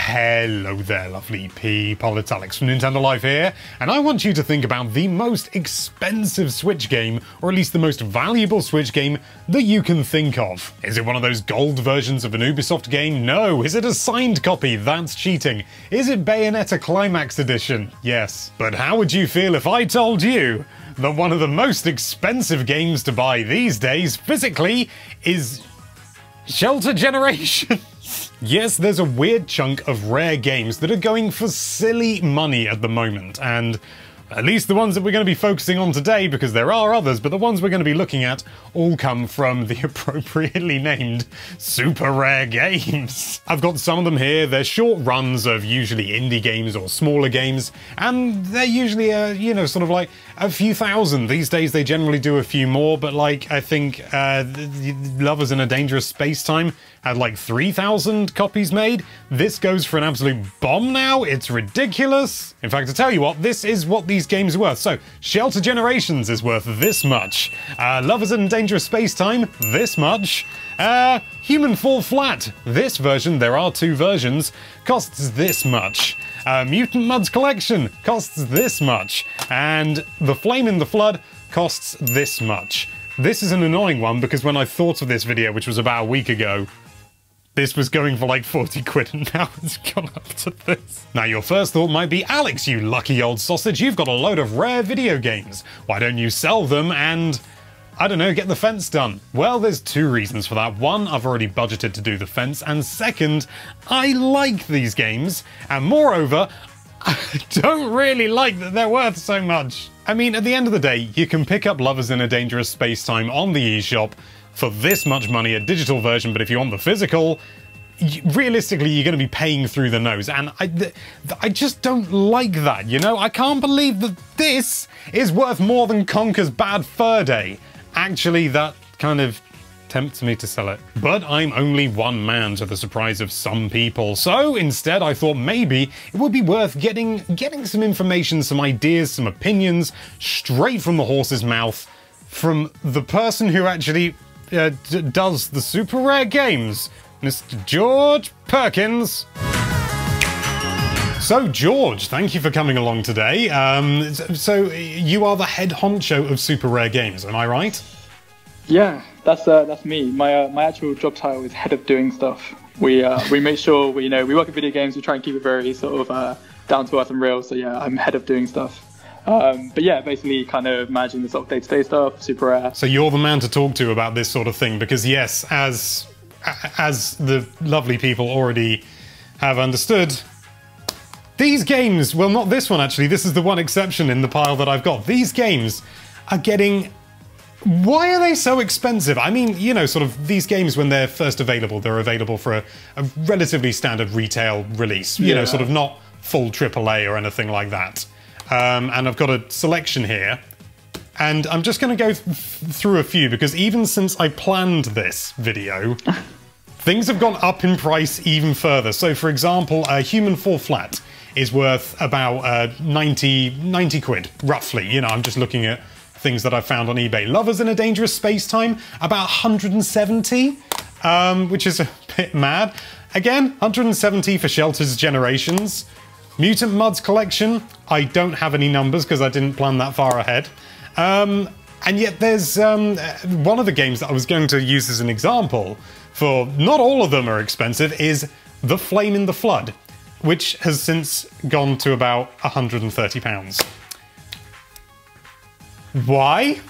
Hello there, lovely people. It's Alex from Nintendo Life here, and I want you to think about the most expensive Switch game, or at least the most valuable Switch game that you can think of. Is it one of those gold versions of an Ubisoft game? No. Is it a signed copy? That's cheating. Is it Bayonetta Climax Edition? Yes. But how would you feel if I told you that one of the most expensive games to buy these days, physically, is Shelter Generation? Yes, there's a weird chunk of rare games that are going for silly money at the moment, and at least the ones that we're going to be focusing on today, because there are others, but the ones we're going to be looking at all come from the appropriately named super rare games. I've got some of them here. They're short runs of usually indie games or smaller games, and they're usually, you know, sort of like a few thousand. These days they generally do a few more, but like, I think Lovers in a Dangerous Space-Time had like 3,000 copies made. This goes for an absolute bomb now. It's ridiculous. In fact, to tell you what, this is what these games are worth. So, Shelter Generations is worth this much. Lovers in Dangerous Space-Time, this much. Human Fall Flat, this version, there are two versions, costs this much. Mutant Mudds Collection costs this much. And The Flame in the Flood costs this much. This is an annoying one because when I thought of this video, which was about a week ago, this was going for like 40 quid and now it's gone up to this. Now your first thought might be, Alex, you lucky old sausage, you've got a load of rare video games. Why don't you sell them and, I don't know, get the fence done? Well, there's two reasons for that. One, I've already budgeted to do the fence, and second, I like these games, and moreover, I don't really like that they're worth so much. I mean, at the end of the day, you can pick up Lovers in a Dangerous Space-Time on the eShop for this much money, a digital version, but if you want the physical, realistically, you're going to be paying through the nose, and I just don't like that, you know? I can't believe that this is worth more than Conker's Bad Fur Day. Actually, that kind of tempts me to sell it. But I'm only one man, to the surprise of some people, so instead I thought maybe it would be worth getting some information, some ideas, some opinions, straight from the horse's mouth, from the person who actually does the super rare games, Mr. George Perkins. So George, thank you for coming along today. So you are the head honcho of super rare games, am I right? Yeah, that's me. My actual job title is head of doing stuff. We make sure we work in video games. We try and keep it very sort of down to earth and real. So yeah, I'm head of doing stuff. But yeah, basically kind of managing the sort of day-to-day stuff, super rare. So you're the man to talk to about this sort of thing, because yes, as the lovely people already have understood, these games, well, not this one actually, this is the one exception in the pile that I've got. These games are getting... Why are they so expensive? I mean, you know, sort of these games, when they're first available, they're available for a relatively standard retail release, you know, sort of not full AAA or anything like that. And I've got a selection here, and I'm just going to go through a few, because even since I planned this video, things have gone up in price even further. So, for example, Human Fall Flat is worth about 90 quid, roughly. You know, I'm just looking at things that I found on eBay. Lovers in a Dangerous Space-Time, about 170, which is a bit mad. Again, 170 for Shelter's Generations. Mutant Mudds Collection, I don't have any numbers because I didn't plan that far ahead. And yet there's one of the games that I was going to use as an example for, not all of them are expensive, is The Flame in the Flood, which has since gone to about £130. Why?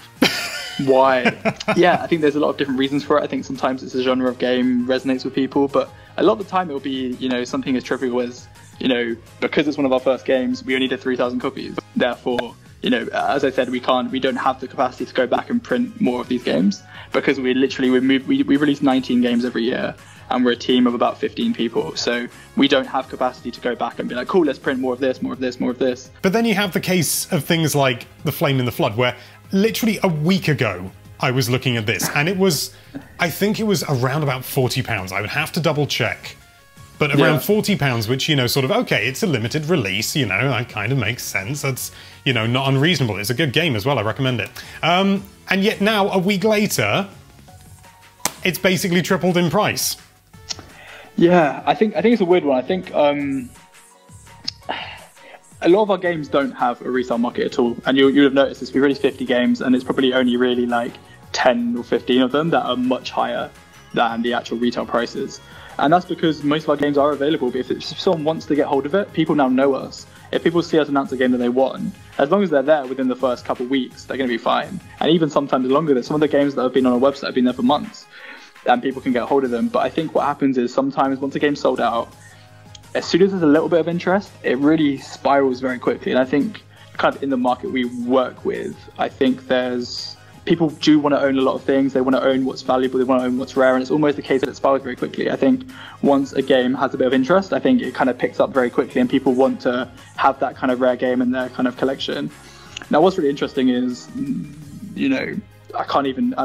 Why? Yeah, I think there's a lot of different reasons for it. I think sometimes it's a genre of game resonates with people, but a lot of the time it'll be, you know, something as trivial as, you know, because it's one of our first games, we only did 3,000 copies. Therefore, you know, as I said, we don't have the capacity to go back and print more of these games, because we release 19 games every year, and we're a team of about 15 people. So we don't have capacity to go back and be like, cool, let's print more of this, more of this, more of this. But then you have the case of things like The Flame in the Flood, where literally a week ago, I was looking at this, and it was, I think it was around about £40. I would have to double check. But around £40, which, you know, sort of, okay, it's a limited release, you know, that kind of makes sense. That's, you know, not unreasonable. It's a good game as well, I recommend it. And yet now, a week later, it's basically tripled in price. Yeah, I think it's a weird one. I think a lot of our games don't have a resale market at all, and you'll have noticed this. We released 50 games, and it's probably only really like 10 or 15 of them that are much higher than the actual retail prices. And that's because most of our games are available. But if someone wants to get hold of it, people now know us. If people see us announce a game that they want, as long as they're there within the first couple of weeks, they're going to be fine. And even sometimes longer. There's some of the games that have been on our website have been there for months, and people can get hold of them. But I think what happens is sometimes once a game's sold out, as soon as there's a little bit of interest, it really spirals very quickly. And I think kind of in the market we work with, I think there's people do want to own a lot of things. They want to own what's valuable. They want to own what's rare. And it's almost the case that it spirals very quickly. I think once a game has a bit of interest, I think it kind of picks up very quickly and people want to have that kind of rare game in their kind of collection. Now, what's really interesting is, you know, I'm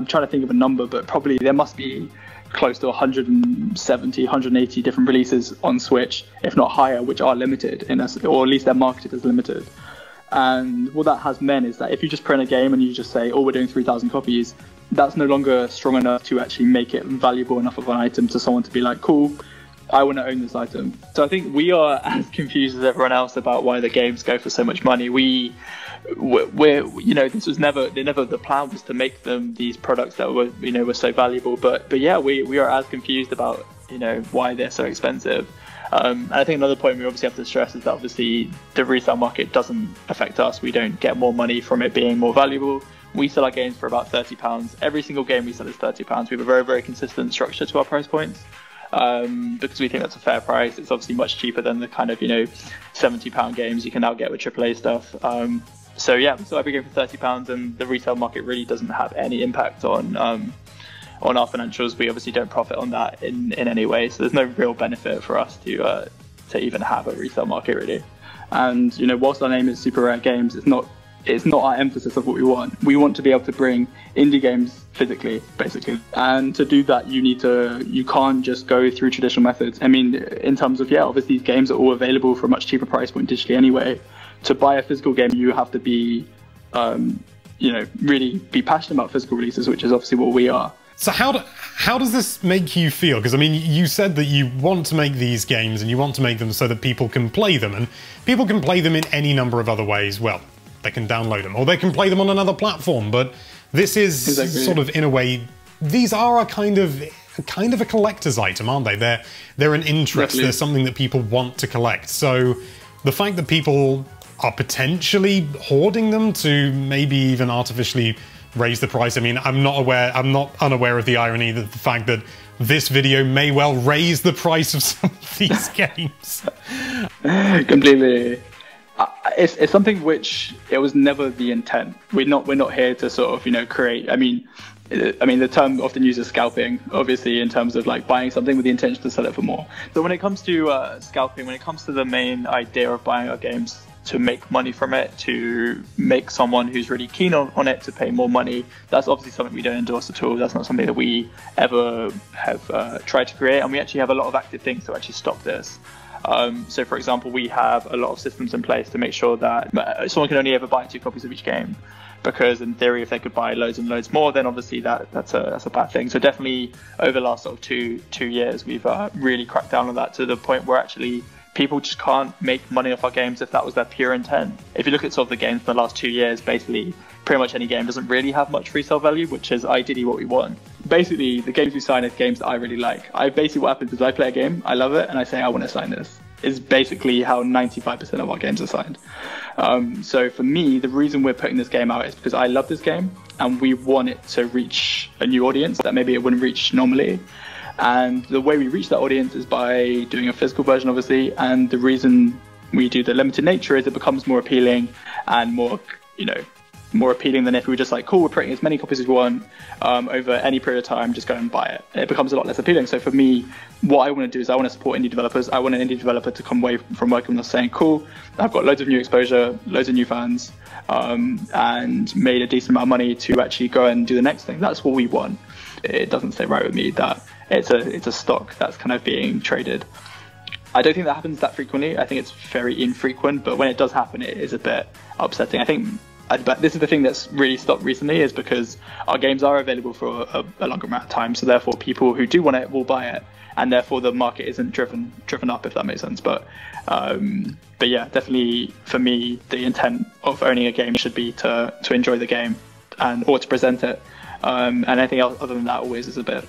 trying to think of a number, but probably there must be close to 170, 180 different releases on Switch, if not higher, which are limited, or at least they're marketed as limited. And what that has meant is that if you just print a game and you just say, oh, we're doing 3,000 copies, that's no longer strong enough to actually make it valuable enough of an item to someone to be like, cool, I want to own this item. So I think we are as confused as everyone else about why the games go for so much money. We're you know, this was never the plan was to make them these products that were, you know, were so valuable. But yeah, we are as confused about, you know, why they're so expensive. And I think another point we obviously have to stress is that obviously the resale market doesn't affect us. We don't get more money from it being more valuable. We sell our games for about £30. Every single game we sell is £30. We have a very, very consistent structure to our price points. Because we think that's a fair price. It's obviously much cheaper than the kind of, you know, £70 games you can now get with AAA stuff. So yeah, we sell every game for £30, and the resale market really doesn't have any impact on our financials. We obviously don't profit on that in any way, so there's no real benefit for us to even have a resale market really. And you know, whilst our name is Super Rare Games, it's not our emphasis of what we want. We want to be able to bring indie games physically, basically. And to do that, you can't just go through traditional methods. I mean, in terms of, yeah, obviously these games are all available for a much cheaper price point digitally anyway. To buy a physical game, you have to be, you know, really be passionate about physical releases, which is obviously what we are. So how does this make you feel? Because I mean, you said that you want to make these games and you want to make them so that people can play them, and people can play them in any number of other ways. Well, they can download them or they can play them on another platform, but this is exactly. Sort of, in a way, these are a kind of a collector's item, aren't they? They're an interest. Definitely. They're something that people want to collect. So the fact that people are potentially hoarding them to maybe even artificially raise the price. I mean, I'm not unaware of the irony that the fact that this video may well raise the price of some of these games. Completely. It's something which it was never the intent. We're not here to sort of, you know, create. I mean, the term often used is scalping, obviously, in terms of like buying something with the intention to sell it for more. So when it comes to scalping, when it comes to the main idea of buying our games to make money from it, to make someone who's really keen on it to pay more money, that's obviously something we don't endorse at all. That's not something that we ever have tried to create, and we actually have a lot of active things to actually stop this. So for example, we have a lot of systems in place to make sure that someone can only ever buy 2 copies of each game, because in theory if they could buy loads and loads more, then obviously that's a bad thing. So definitely over the last sort of two years we've really cracked down on that, to the point where actually people just can't make money off our games if that was their pure intent. If you look at sort of the games for the last 2 years, basically pretty much any game doesn't really have much resale value, which is ideally what we want. Basically, the games we sign are games that I really like. Basically what happens is I play a game, I love it, and I say I want to sign this. Is basically how 95% of our games are signed. So for me, the reason we're putting this game out is because I love this game and we want it to reach a new audience that maybe it wouldn't reach normally. And the way we reach that audience is by doing a physical version, obviously. And the reason we do the limited nature is it becomes more appealing and more, you know, more appealing than if we were just like, cool, we're printing as many copies as we want over any period of time, just go and buy it. It becomes a lot less appealing. So for me, what I want to do is I want to support indie developers. I want an indie developer to come away from working with us saying, cool, I've got loads of new exposure, loads of new fans, and made a decent amount of money to actually go and do the next thing. That's what we want. It doesn't sit right with me that it's a stock that's kind of being traded. I don't think that happens that frequently. I think it's very infrequent, but when it does happen, it is a bit upsetting. I think But this is the thing that's really stopped recently, is because our games are available for a longer amount of time. So therefore, people who do want it will buy it, and therefore the market isn't driven up, if that makes sense. But yeah, definitely for me, the intent of owning a game should be to enjoy the game or to present it. And anything else other than that always is a bit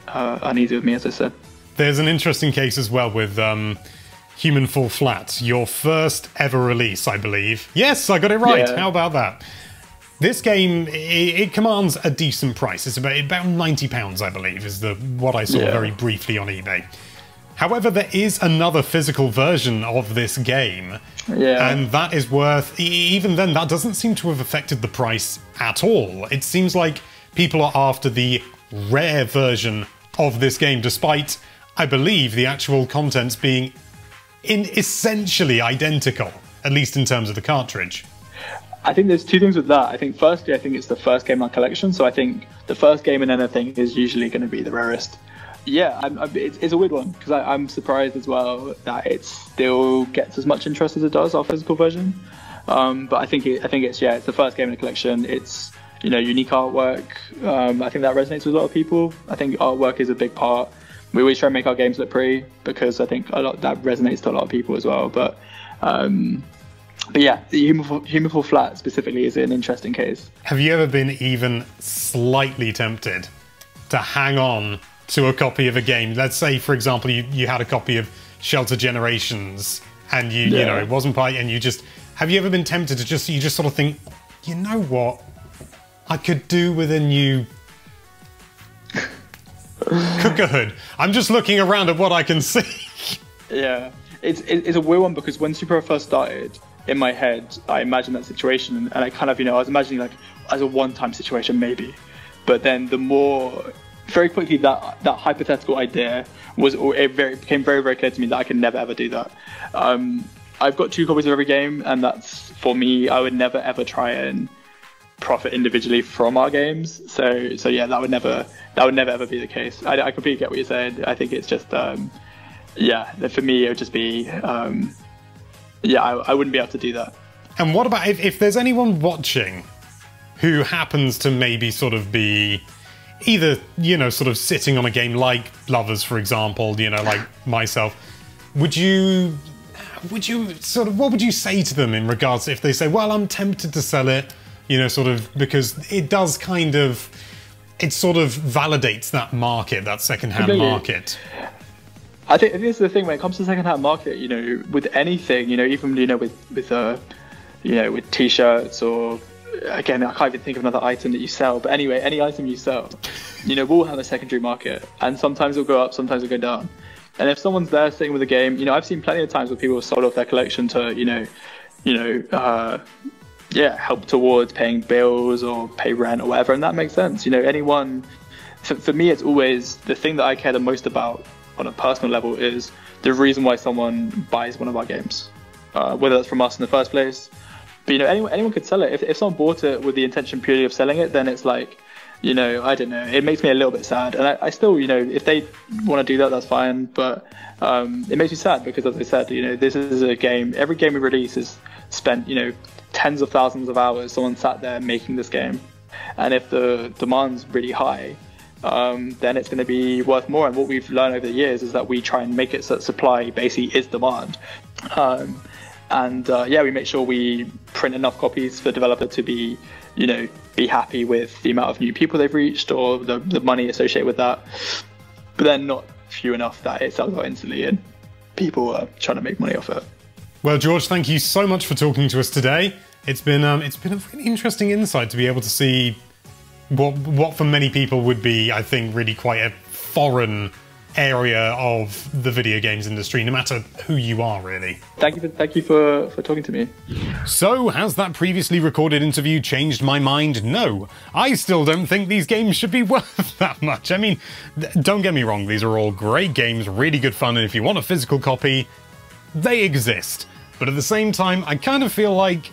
uneasy with me, as I said. There's an interesting case as well with Human Fall Flat, your first ever release, I believe. Yes, I got it right. Yeah. How about that? This game, it commands a decent price. It's about £90, I believe, is what I saw very briefly on eBay. However, there is another physical version of this game, and that is worth, even then, that doesn't seem to have affected the price at all. It seems like people are after the rare version of this game, despite, I believe, the actual contents being essentially identical, at least in terms of the cartridge. I think there's two things with that. I think firstly, I think it's the first game in our collection, so I think the first game in anything is usually going to be the rarest. Yeah, it's a weird one, because I'm surprised as well that it still gets as much interest as it does, our physical version. But I think it's the first game in the collection. It's, unique artwork. I think that resonates with a lot of people. I think artwork is a big part. We always try and make our games look pretty, because I think a lot that resonates to a lot of people as well. But yeah, the Human Fall Flat specifically is an interesting case. Have you ever been even slightly tempted to hang on to a copy of a game? Let's say, for example, you had a copy of Shelter Generations, and you know it wasn't part, and have you ever been tempted to just sort of think, you know what, I could do with a new Cookerhood. I'm just looking around at what I can see. Yeah, it's a weird one, because when Super first started, in my head, I imagined that situation, and I kind of, I was imagining like as a one-time situation maybe, but then very quickly that hypothetical idea became very, very clear to me that I could never ever do that. I've got 2 copies of every game, and that's, for me, I would never ever try and profit individually from our games. So yeah, that would never ever be the case. I completely get what you're saying. I think it's just for me it would just be I wouldn't be able to do that. And what about if there's anyone watching who happens to maybe sort of be either, sort of sitting on a game like Lovers, for example, like myself, what would you say to them in regards to if they say, well, I'm tempted to sell it, sort of, because it does it sort of validates that market, that second-hand market. I think this is the thing when it comes to second-hand market, with anything, even, with t-shirts, or, again, I can't even think of another item that you sell, but anyway, any item you sell, will have a secondary market, and sometimes it'll go up, sometimes it'll go down. And if someone's there sitting with a game, I've seen plenty of times where people have sold off their collection to, help towards paying bills or pay rent or whatever, and that makes sense. Anyone, for me, it's always the thing that I care the most about on a personal level is the reason why someone buys one of our games, whether that's from us in the first place. But anyone could sell it. If someone bought it with the intention purely of selling it, then it's like, I don't know, it makes me a little bit sad. And I still, if they want to do that, that's fine. But it makes me sad because, as I said, this is a game. Every game we release is spent, tens of thousands of hours. Someone sat there making this game, and if the demand's really high, then it's going to be worth more. And what we've learned over the years is that we try and make it so that supply basically is demand. We make sure we print enough copies for the developer to be, be happy with the amount of new people they've reached or the money associated with that. But then not few enough that it sells out instantly and people are trying to make money off it. Well, George, thank you so much for talking to us today. It's been a really interesting insight to be able to see what for many people would be, I think, really quite a foreign area of the video games industry, no matter who you are, really. Thank you for talking to me. So, has that previously recorded interview changed my mind? No. I still don't think these games should be worth that much. I mean, don't get me wrong, these are all great games, really good fun, and if you want a physical copy, they exist. But at the same time, I kind of feel like,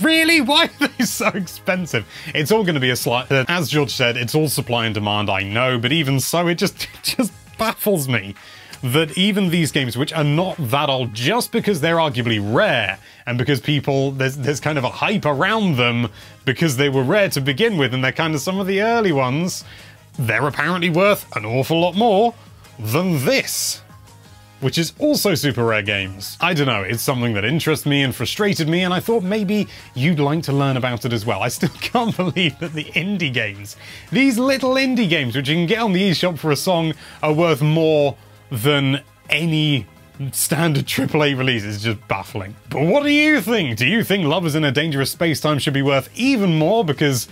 really? Why are they so expensive? It's all going to be as George said, it's all supply and demand, I know, but even so, it just baffles me that even these games, which are not that old, just because they're arguably rare, and because people, there's kind of a hype around them because they were rare to begin with, and they're kind of some of the early ones, they're apparently worth an awful lot more than this, which is also super rare games. I don't know, it's something that interests me and frustrated me, and I thought maybe you'd like to learn about it as well. I still can't believe that the indie games, these little indie games which you can get on the eShop for a song, are worth more than any standard AAA release. Is just baffling. But what do you think? Do you think Lovers in a Dangerous Space-Time should be worth even more because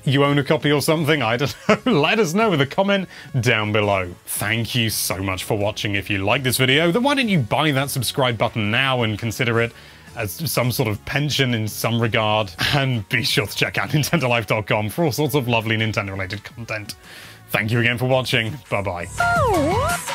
you own a copy or something? I don't know. Let us know with a comment down below. Thank you so much for watching. If you like this video, then why don't you buy that subscribe button now and consider it as some sort of pension in some regard. And be sure to check out NintendoLife.com for all sorts of lovely Nintendo-related content. Thank you again for watching. Bye-bye.